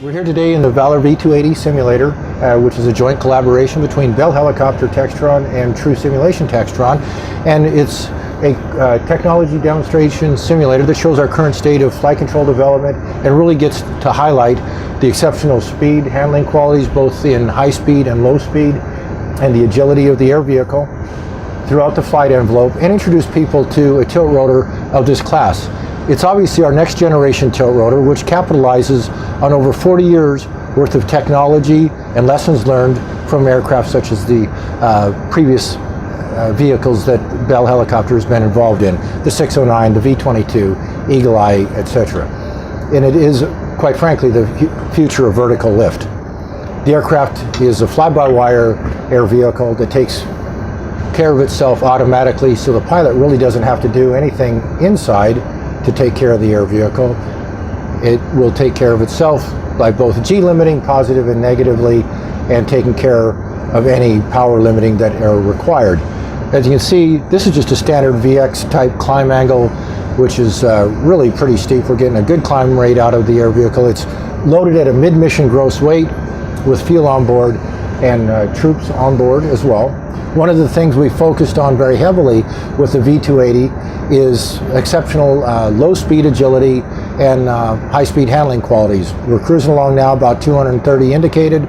We're here today in the Valor V-280 simulator, which is a joint collaboration between Bell Helicopter Textron and True Simulation Textron. And it's a technology demonstration simulator that shows our current state of flight control development and really gets to highlight the exceptional speed, handling qualities, both in high speed and low speed, and the agility of the air vehicle throughout the flight envelope, and introduce people to a tilt rotor of this class. It's obviously our next generation tilt rotor, which capitalizes on over 40 years worth of technology and lessons learned from aircraft such as the previous vehicles that Bell Helicopter has been involved in, the 609, the V-280, Eagle Eye, etc. And it is, quite frankly, the future of vertical lift. The aircraft is a fly-by-wire air vehicle that takes care of itself automatically, so the pilot really doesn't have to do anything inside to take care of the air vehicle. It will take care of itself by both G-limiting positive and negatively, and taking care of any power limiting that are required. As you can see, this is just a standard VX type climb angle, which is really pretty steep. We're getting a good climb rate out of the air vehicle. It's loaded at a mid-mission gross weight with fuel on board and troops on board as well. One of the things we focused on very heavily with the V-280 is exceptional low speed agility and high speed handling qualities. We're cruising along now about 230 indicated,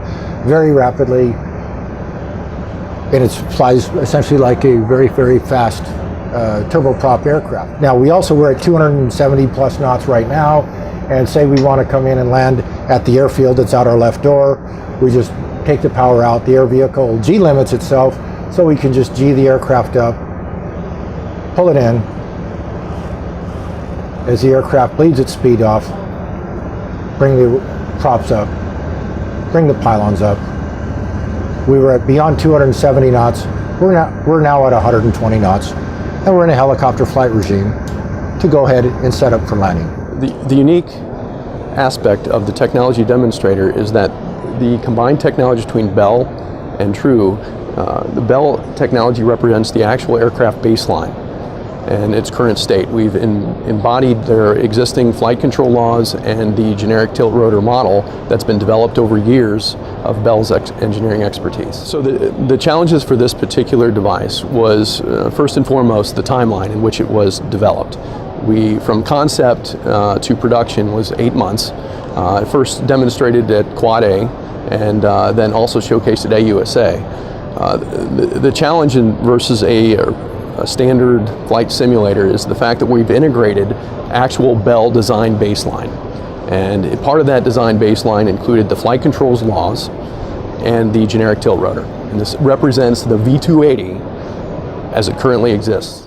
very rapidly, and it flies essentially like a very, very fast turboprop aircraft. Now we're at 270 plus knots right now, and say we want to come in and land at the airfield that's out our left door, we just take the power out. The air vehicle G-limits itself, so we can just G the aircraft up, pull it in. As the aircraft bleeds its speed off, bring the props up, bring the pylons up. We were at beyond 270 knots. We're now at 120 knots, and we're in a helicopter flight regime to go ahead and set up for landing. The unique aspect of the technology demonstrator is that the combined technology between Bell and True, the Bell technology represents the actual aircraft baseline and its current state. We've embodied their existing flight control laws and the generic tilt-rotor model that's been developed over years of Bell's engineering expertise. So the challenges for this particular device was, first and foremost, the timeline in which it was developed. From concept to production was 8 months. First demonstrated at Quad A, and then also showcased at AUSA. The challenge versus a standard flight simulator is the fact that we've integrated actual Bell design baseline. And part of that design baseline included the flight controls laws and the generic tilt rotor. And this represents the V-280 as it currently exists.